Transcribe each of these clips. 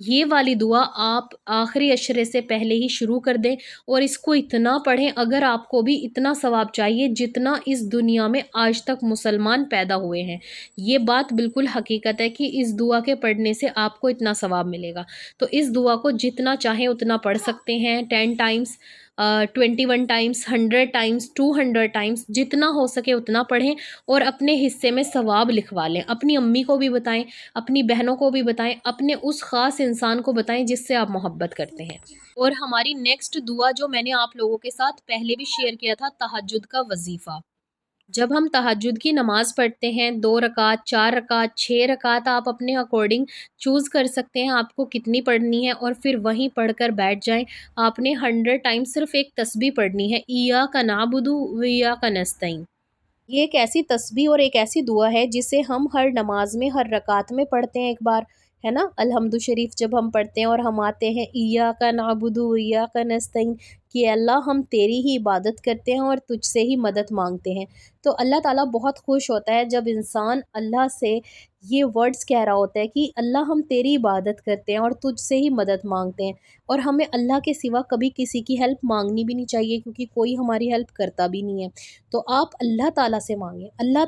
یہ والی دعا آپ آخری عشرے سے پہلے ہی شروع کر دیں اور اس کو اتنا پڑھیں اگر آپ کو بھی اتنا ثواب چاہیے جتنا اس دنیا میں آج تک مسلمان پیدا ہوئے ہیں۔ یہ بات بالکل حقیقت ہے کہ اس دعا کے پڑھنے سے آپ کو اتنا ثواب ملے گا۔ تو اس دعا کو جتنا چاہیں اتنا پڑھ سکتے ہیں، 10 ٹائمز، 21 ٹائمز، 100 ٹائمز، 200 ٹائمز، جتنا ہو سکے اتنا پڑھیں اور اپنے حصے میں ثواب لکھوا لیں۔ اپنی امی کو بھی بتائیں، اپنی بہنوں کو بھی بتائیں، اپنے اس خاص انسان کو بتائیں جس سے آپ محبت کرتے ہیں۔ اور ہماری نیکسٹ دعا جو میں نے آپ لوگوں کے ساتھ پہلے بھی شیئر کیا تھا، تہجد کا وظیفہ۔ جب ہم تہجد کی نماز پڑھتے ہیں، 2 رکعت، 4 رکعت، 6 رکعت، آپ اپنے اکارڈنگ چوز کر سکتے ہیں آپ کو کتنی پڑھنی ہے اور پھر وہیں پڑھ کر بیٹھ جائیں۔ آپ نے 100 ٹائم صرف ایک تسبیح پڑھنی ہے، ایاک نعبد و ایاک نستعین۔ یہ ایک ایسی تسبیح اور ایک ایسی دعا ہے جسے ہم ہر نماز میں، ہر رکعت میں پڑھتے ہیں ایک بار، ہے نا؟ الحمد شریف جب ہم پڑھتے ہیں اور ہم آتے ہیں ایاک نعبد و ایاک نستعین، کہ اللہ ہم تیری ہی عبادت کرتے ہیں اور تجھ سے ہی مدد مانگتے ہیں۔ تو اللہ تعالیٰ بہت خوش ہوتا ہے جب انسان اللہ سے یہ ورڈز کہہ رہا ہوتا ہے کہ اللہ ہم تیری عبادت کرتے ہیں اور تجھ سے ہی مدد مانگتے ہیں، اور ہمیں اللہ کے سوا کبھی کسی کی ہیلپ مانگنی بھی نہیں چاہیے کیونکہ کوئی ہماری ہیلپ کرتا بھی نہیں ہے۔ تو آپ اللہ تعالیٰ سے مانگیں، اللہ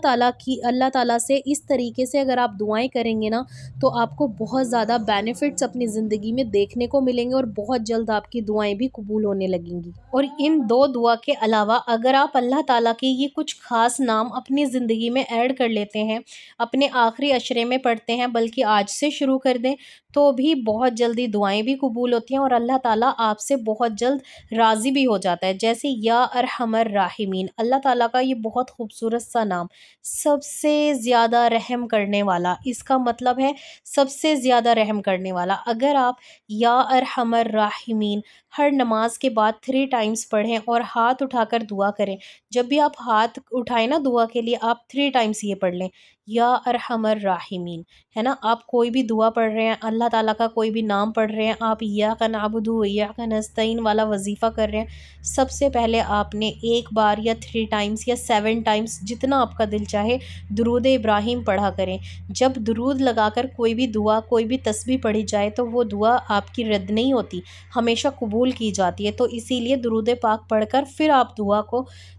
تعالیٰ سے اس طریقے سے اگر آپ دعائیں کریں گے نا تو آپ کو بہت زیادہ بینیفٹس اپنی زندگی میں دیکھنے کو ملیں گے اور بہت جلد آپ کی دعائیں بھی قبول ہونے لگیں گی۔ اور ان 2 دعا کے علاوہ اگر آپ اللہ تعالیٰ کے یہ کچھ خاص نام اپنی زندگی میں ایڈ کر لیتے ہیں، اپنے آخری عشرے میں پڑھتے ہیں، بلکہ آج سے شروع کر دیں، تو بھی بہت جلدی دعائیں بھی قبول ہوتی ہیں اور اللہ تعالیٰ آپ سے بہت جلد راضی بھی ہو جاتا ہے۔ جیسے یا ارحم الراحمین، اللہ تعالیٰ کا یہ بہت خوبصورت سا نام، سب سے زیادہ رحم کرنے والا، اس کا مطلب ہے سب سے زیادہ رحم کرنے والا۔ اگر آپ یا ارحم الراحمین ہر نماز کے بعد 3 ٹائمز پڑھیں اور ہاتھ اٹھا کر دعا کریں، جب بھی آپ ہاتھ اٹھائیں نا دعا کے لیے، آپ 3 ٹائمز یہ پڑھ لیں، یا ارحم الراحمین، ہے نا؟ آپ کوئی بھی دعا پڑھ رہے ہیں، اللہ تعالیٰ کا کوئی بھی نام پڑھ رہے ہیں، آپ ایاک نعبد و ایاک نستعین والا وظیفہ کر رہے ہیں، سب سے پہلے آپ نے ایک بار یا 3 ٹائمز یا 7 ٹائمز جتنا آپ کا دل چاہے درود ابراہیم پڑھا کریں۔ جب درود لگا کر کوئی بھی دعا، کوئی بھی تسبیح پڑھی جائے تو وہ دعا آپ کی رد نہیں ہوتی، ہمیشہ قبول کی جاتی ہے۔ تو اسی لیے درود پاک پڑھ کر پھر آپ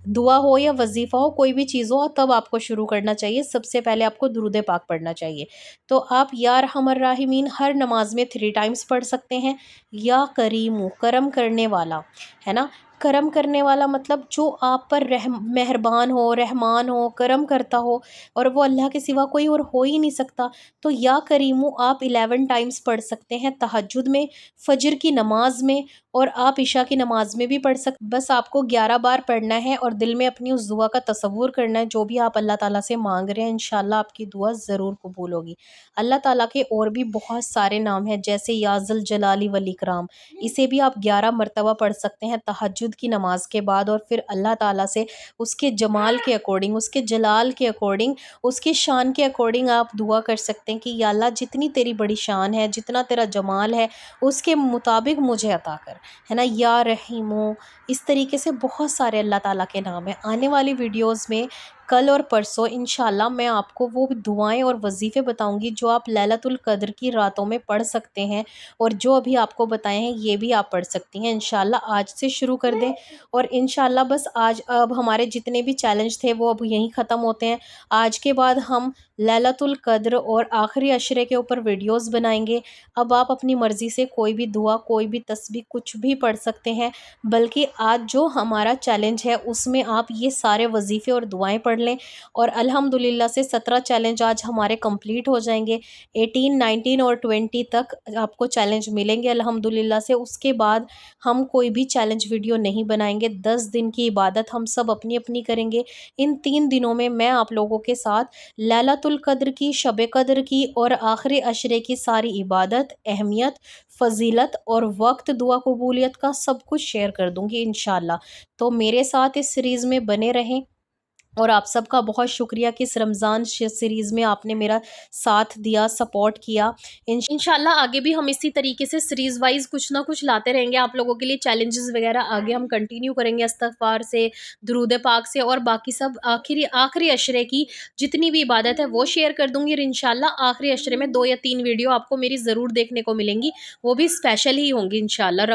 دعا ہو یا وظیفہ ہو، کوئی بھی چیز ہو، تب آپ کو شروع کرنا چاہیے۔ سب سے پہلے آپ کو درود پاک پڑھنا چاہیے۔ تو آپ یا ارحم الراحمین ہر نماز میں 3 ٹائمز پڑھ سکتے ہیں۔ یا کریم، کرم کرنے والا، ہے نا؟ کرم کرنے والا مطلب جو آپ پر مہربان ہو، رحمان ہو، کرم کرتا ہو، اور وہ اللہ کے سوا کوئی اور ہو ہی نہیں سکتا۔ تو یا کریمو آپ 11 ٹائمز پڑھ سکتے ہیں تہجد میں، فجر کی نماز میں، اور آپ عشاء کی نماز میں بھی پڑھ سکتے۔ بس آپ کو 11 بار پڑھنا ہے اور دل میں اپنی اس دعا کا تصور کرنا ہے جو بھی آپ اللہ تعالیٰ سے مانگ رہے ہیں، انشاءاللہ آپ کی دعا ضرور قبول ہوگی۔ اللہ تعالیٰ کے اور بھی بہت سارے نام ہیں، جیسے یا ذوالجلال والاکرام، اسے بھی آپ 11 مرتبہ پڑھ سکتے ہیں تہجد کی نماز کے بعد، اور پھر اللہ تعالیٰ سے اس کے جمال کے اکارڈنگ، اس کے جلال کے اکارڈنگ، اس کی شان کے اکارڈنگ آپ دعا کر سکتے ہیں کہ یا اللہ جتنی تیری بڑی شان ہے، جتنا تیرا جمال ہے، اس کے مطابق مجھے عطا کر، ہے نا؟ یا رحیمو، اس طریقے سے بہت سارے اللہ تعالیٰ کے نام ہیں۔ آنے والی ویڈیوز میں کل اور پرسوں انشاءاللہ میں آپ کو وہ دعائیں اور وظیفے بتاؤں گی جو آپ لیلۃ القدر کی راتوں میں پڑھ سکتے ہیں، اور جو ابھی آپ کو بتائے ہیں یہ بھی آپ پڑھ سکتی ہیں۔ انشاءاللہ آج سے شروع کر دیں، اور انشاءاللہ بس اب ہمارے جتنے بھی چیلنج تھے وہ اب یہیں ختم ہوتے ہیں۔ آج کے بعد ہم لیلۃ القدر اور آخری عشرے کے اوپر ویڈیوز بنائیں گے۔ اب آپ اپنی مرضی سے کوئی بھی دعا، کوئی بھی تسبیح، کچھ بھی پڑھ سکتے ہیں، بلکہ آج جو ہمارا چیلنج ہے اس میں آپ یہ سارے وظیفے اور دعائیں پڑھ لیں، اور الحمدللہ سے 17 چیلنج آج ہمارے کمپلیٹ ہو جائیں گے۔ 18، 19 اور 20 تک آپ کو چیلنج ملیں گے الحمدللہ سے۔ اس کے بعد ہم کوئی بھی چیلنج ویڈیو نہیں بنائیں گے۔ 10 دن کی عبادت ہم سب اپنی اپنی کریں گے۔ ان 3 دنوں میں میں آپ لوگوں کے ساتھ لیلۃ القدر کی، شب قدر کی اور آخری عشرے کی ساری عبادت، اہمیت، فضیلت اور وقت، دعا قبولیت کا سب کچھ شیئر کر دوں گی انشاءاللہ۔ تو میرے ساتھ اس سیریز میں بنے رہیں۔ اور آپ سب کا بہت شکریہ کہ اس رمضان سیریز میں آپ نے میرا ساتھ دیا، سپورٹ کیا۔ انشاءاللہ آگے بھی ہم اسی طریقے سے سیریز وائز کچھ نہ کچھ لاتے رہیں گے آپ لوگوں کے لیے، چیلنجز وغیرہ آگے ہم کنٹینیو کریں گے، استغفار سے، درود پاک سے، اور باقی سب آخری عشرے کی جتنی بھی عبادت ہے وہ شیئر کر دوں گی، اور انشاءاللہ آخری عشرے میں 2 یا 3 ویڈیو آپ کو میری ضرور دیکھنے کو ملیں گی، وہ بھی اسپیشل ہی ہوں گی انشاءاللہ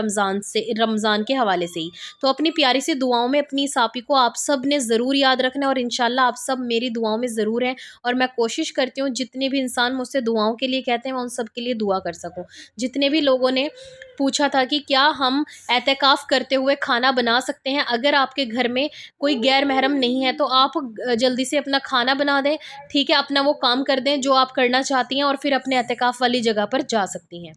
رمضان کے حوالے سے ہی۔ تو اپنی پیاری سی دعاؤں میں اپنی ساپی کو آپ سب نے ضرور یاد رکھنا ہے، اور انشاءاللہ آپ سب میری دعاؤں میں ضرور ہیں، اور میں کوشش کرتی ہوں جتنے بھی انسان مجھ سے دعاؤں کے لیے کہتے ہیں میں ان سب کے لیے دعا کر سکوں۔ جتنے بھی لوگوں نے پوچھا تھا کہ کیا ہم اعتکاف کرتے ہوئے کھانا بنا سکتے ہیں، اگر آپ کے گھر میں کوئی غیر محرم نہیں ہے تو آپ جلدی سے اپنا کھانا بنا دیں، ٹھیک ہے، اپنا وہ کام کر دیں جو آپ کرنا چاہتی ہیں، اور پھر اپنے اعتکاف والی جگہ پر جا سکتی ہیں۔